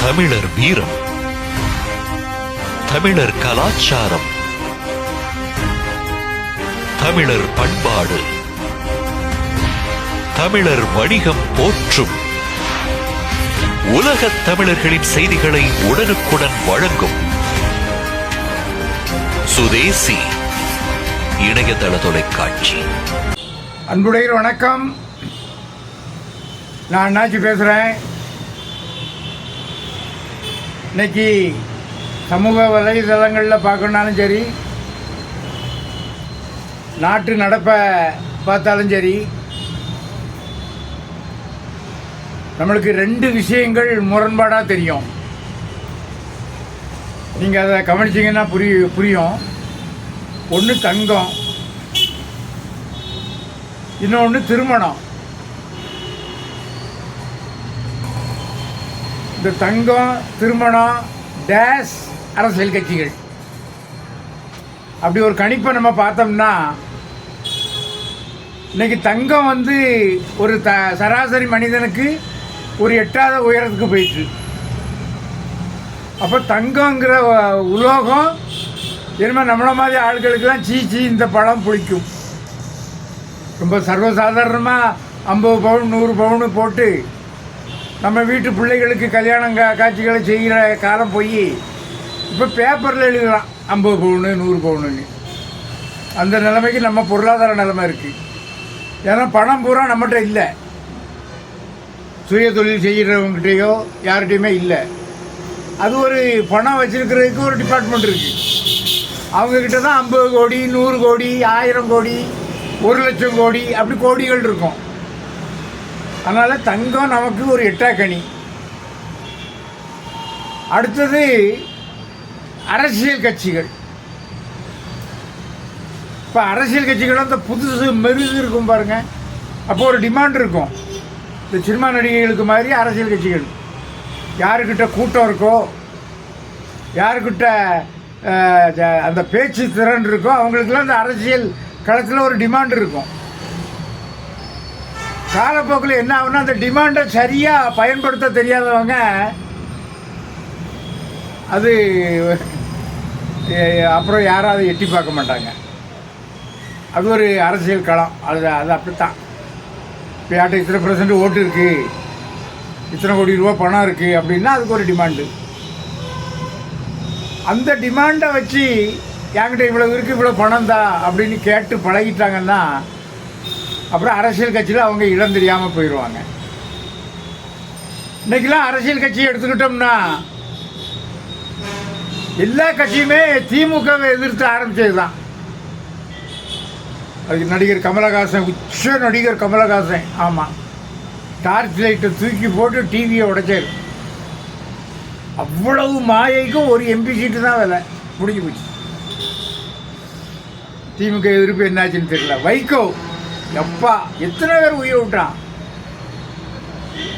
தமிழர் வீரம், தமிழர் கலாச்சாரம், தமிழர் பண்பாடு, தமிழர் வணிகம் போற்றும் உலகத் தமிழர்களின் செய்திகளை உடனுக்குடன் வழங்கும் சுதேசி இணையதள தொலைக்காட்சி. அன்புடைய வணக்கம். நான் அண்ணாச்சி பேசுகிறேன். இன்னைக்கு சமூக வலைதளங்களில் பார்க்கணுன்னாலும் சரி, நாட்டு நடப்பை பார்த்தாலும் சரி, நம்மளுக்கு ரெண்டு விஷயங்கள் முரண்பாடாக தெரியும். நீங்கள் அதை கவனிச்சிங்கன்னா புரியும். ஒன்று தங்கம், இன்னொன்று திருமணம். இந்த தங்கம், திருமணம், டேஸ் அரசியல் கட்சிகள், அப்படி ஒரு கணிப்பை நம்ம பார்த்தோம்னா, இன்னைக்கு தங்கம் ஒரு சராசரி மனிதனுக்கு ஒரு எட்டாத உயரத்துக்கு போயிட்டு. அப்போ தங்கங்கிற உலோகம் இனிமேல் நம்மள மாதிரி ஆட்களுக்கெல்லாம் சீச்சி இந்த பழம் பிடிக்கும். ரொம்ப சர்வசாதாரணமாக 50 பவுன் 100 பவுனு போட்டு நம்ம வீட்டு பிள்ளைகளுக்கு கல்யாணம் காட்சிகளை செய்கிற காலம் போய் இப்போ பேப்பரில் எழுதலாம் 50 பவுனு 100 பவுனுன்னு. அந்த நிலைமைக்கு நம்ம பொருளாதார நிலைமை இருக்குது. ஏன்னா பணம் பூரா நம்மகிட்ட இல்லை. சுய தொழில் செய்கிறவங்ககிட்டையோ யார்கிட்டையுமே இல்லை. அது ஒரு பணம் வச்சுருக்கிறதுக்கு ஒரு டிபார்ட்மெண்ட் இருக்குது. அவங்கக்கிட்ட தான் 50 கோடி 100 கோடி 1000 கோடி 1 லட்சம் கோடி அப்படி கோடிகள் இருக்கும். அதனால் தங்கம் நமக்கு ஒரு எட்டாக்கனி. அடுத்தது அரசியல் கட்சிகள். இப்போ அரசியல் கட்சிகளும் அந்த புதுசு மெருகு இருக்கும் பாருங்கள், அப்போ ஒரு டிமாண்ட் இருக்கும். இந்த சினிமா நடிகைகளுக்கு மாதிரி அரசியல் கட்சிகள் யாருக்கிட்ட கூட்டம் இருக்கோ, யாருக்கிட்ட அந்த பேச்சு திறன் இருக்கோ, அவங்களுக்கெல்லாம் இந்த அரசியல் களத்தில் ஒரு டிமாண்ட் இருக்கும். காலப்போக்கில் என்ன ஆகுனா, அந்த டிமாண்டை சரியாக பயன்படுத்த தெரியாதவங்க அது அப்புறம் யாரும் அதை எட்டி பார்க்க மாட்டாங்க. அது ஒரு அரசியல் களம். அது அப்படித்தான். இப்போ யார்கிட்ட இத்தனை % ஓட்டு இருக்குது, இத்தனை கோடி ரூபா பணம் இருக்குது அப்படின்னா அதுக்கு ஒரு டிமாண்டு. அந்த டிமாண்டை வச்சு என்கிட்ட இவ்வளோ இருக்குது, இவ்வளோ பணம் தான் அப்படின்னு கேட்டு பழகிட்டாங்கன்னா அப்புறம் அரசியல் கட்சியில் அவங்க இடம் தெரியாமல் போயிடுவாங்க. இன்றைக்கெல்லாம் அரசியல் கட்சியை எடுத்துக்கிட்டோம்னா எல்லா கட்சியுமே திமுகவை எதிர்த்து ஆரம்பித்தது தான். அதுக்கு நடிகர் கமலஹாசன், உச்ச நடிகர் கமலஹாசன், ஆமாம், டார்ச் லைட்டை தூக்கி போட்டு டிவியை உடைச்சார். அவ்வளவு மாயைக்கும் ஒரு MP சீட்டு தான் விலை முடிஞ்சு போச்சு. திமுக எதிர்ப்பு என்னாச்சுன்னு தெரியல. வைகோ எப்பா எத்தனை பேர் உயிரை விட்டான்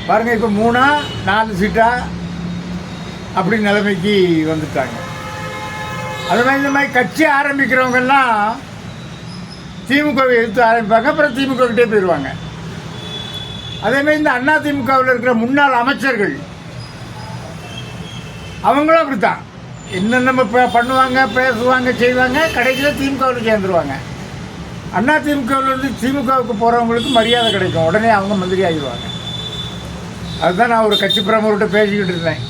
பாருங்கள். இப்போ 3-4 சீட்டா அப்படி நிலைமைக்கு வந்துட்டாங்க. அது மாதிரி இந்த மாதிரி கட்சி ஆரம்பிக்கிறவங்கெல்லாம் திமுகவை எதிர்த்து ஆரம்பிப்பாங்க, அப்புறம் திமுக கிட்டே போயிடுவாங்க. அதேமாதிரி இந்த அதிமுகவில் இருக்கிற முன்னாள் அமைச்சர்கள் அவங்களும் அப்படித்தான். என்னென்ன பண்ணுவாங்க, பேசுவாங்க, செய்வாங்க, கடைசியில் திமுகவில் சேர்ந்துருவாங்க. அதிமுகவிலேருந்து திமுகவுக்கு போகிறவங்களுக்கு மரியாதை கிடைக்கும், உடனே அவங்க மந்திரி ஆகிடுவாங்க. அதுதான் நான் ஒரு கட்சி பிரமுகர்கிட்ட பேசிக்கிட்டு இருந்தேன்.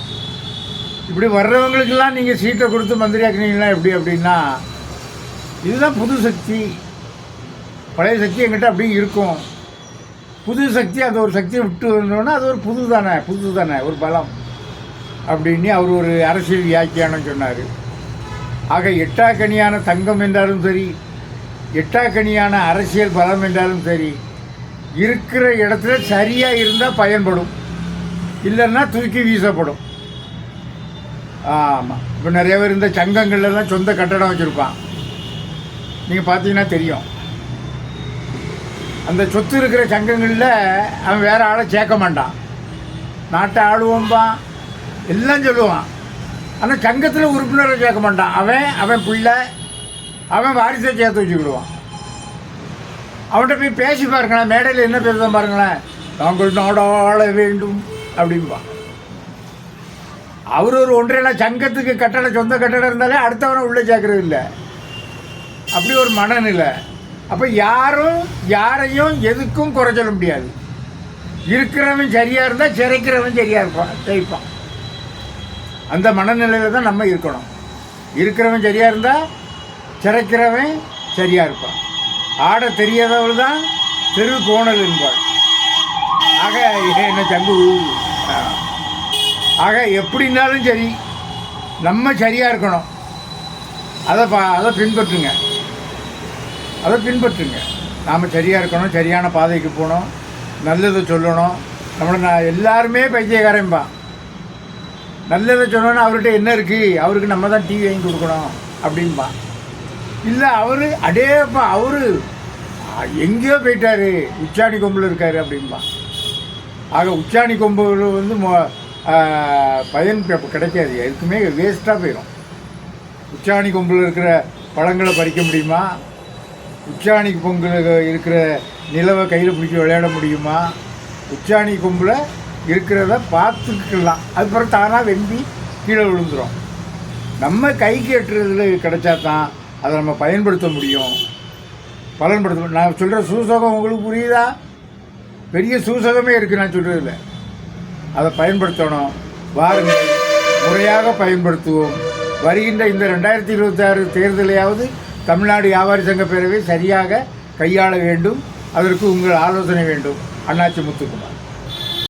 இப்படி வர்றவங்களுக்கெல்லாம் நீங்கள் சீட்டை கொடுத்து மந்திரி ஆக்கினீங்கன்னா எப்படி அப்படின்னா, இதுதான் புது சக்தி. பழைய சக்தி எங்கிட்ட அப்படி இருக்கும். புது சக்தி, அந்த ஒரு சக்தியை விட்டு வந்தோன்னா அது ஒரு புது தானே ஒரு பலம் அப்படின்னு அவர் ஒரு அரசியல் வியாக்கியானம் சொன்னார். ஆக எட்டாக்கனியான தங்கம் என்றாலும் சரி, எட்டாக்கனியான அரசியல் பலம் என்றாலும் சரி, இருக்கிற இடத்துல சரியாக இருந்தால் பயன்படும், இல்லைன்னா தூக்கி வீசப்படும். ஆமாம், இப்போ நிறைய பேர் இந்த சங்கங்கள்லாம் சொந்த கட்டடம் வச்சுருப்பான். நீங்கள் பார்த்தீங்கன்னா தெரியும். அந்த சொத்து இருக்கிற சங்கங்களில் அவன் வேறு ஆளை சேர்க்க மாட்டான். நாட்டை ஆளுவோம்பான், எல்லாம் சொல்லுவான். ஆனால் சங்கத்தில் உறுப்பினரை சேர்க்க மாட்டான். அவன் பிள்ளை, அவன் வாரிசை சேர்த்து வச்சுக்கிடுவான். அவன்கிட்ட போய் பேசி பாருங்களேன், மேடையில் என்ன பேசுதான் பாருங்களேன், நாங்கள் நாடாள வேண்டும் அப்படின்பா. அவர் ஒரு ஒன்றிய சங்கத்துக்கு கட்டடம் சொந்த கட்டடம் இருந்தாலே அடுத்தவனை உள்ளே சேர்க்கறது இல்லை. அப்படி ஒரு மனநிலை. அப்போ யாரும் யாரையும் எதுக்கும் குறை சொல்ல முடியாது. இருக்கிறவன் சரியாக இருந்தால் சிறைக்கிறவன் சரியாக இருப்பான், ஜெயிப்பான். அந்த மனநிலையில் தான் நம்ம இருக்கணும். இருக்கிறவன் சரியாக இருந்தால் சிறைக்கிறவன் சரியாக இருப்பான். ஆட தெரியாதவள் தான் தெரு கோணல் என்பாள். ஆக என்ன சங்கு. ஆக எப்படின்னாலும் சரி நம்ம சரியாக இருக்கணும். அதை பின்பற்றுங்க. நாம் சரியாக இருக்கணும், சரியான பாதைக்கு போகணும், நல்லதை சொல்லணும். நம்மளை எல்லாருமே பைத்தியக்காரன்பான். நல்லதை சொன்னோன்னா அவர்கிட்ட என்ன இருக்குது, அவருக்கு நம்ம தான் டிவி வாங்கி கொடுக்கணும் அப்படின்பா. இல்லை அவர் அடேப்பா அவர் எங்கேயோ போயிட்டார், உச்சாணி கொம்பில் இருக்கார் அப்படின்பா. ஆக உச்சாணி கொம்பில் வந்து பயன் கிடைக்காது, எதுக்குமே வேஸ்ட்டாக போயிடும். உச்சாணி கொம்பில் இருக்கிற பழங்களை பறிக்க முடியுமா? உச்சாணி கொம்பில் இருக்கிற நிலவை கையில் பிடிச்சி விளையாட முடியுமா? உச்சாணி கொம்பில் இருக்கிறத பார்த்துக்கலாம், அதுக்கப்புறம் தானாக வெம்பி கீழே விழுந்துடும். நம்ம கைக்கு எட்டுறதுல கிடைச்சா தான் அதை நம்ம பயன்படுத்த முடியும், பலன்படுத்த. நான் சொல்கிற சூசகம் உங்களுக்கு புரியுதா? பெரிய சூசகமே இருக்குது நான் சொல்கிறதில்ல. அதை பயன்படுத்தணும். வாருங்கள், முறையாக பயன்படுத்துவோம். வருகின்ற இந்த 2026 தேர்தலையாவது தமிழ்நாடு வியாபாரி சங்க பேரவை சரியாக கையாள வேண்டும். அதற்கு உங்கள் ஆலோசனை வேண்டும். அண்ணாச்சி முத்துக்குமார்.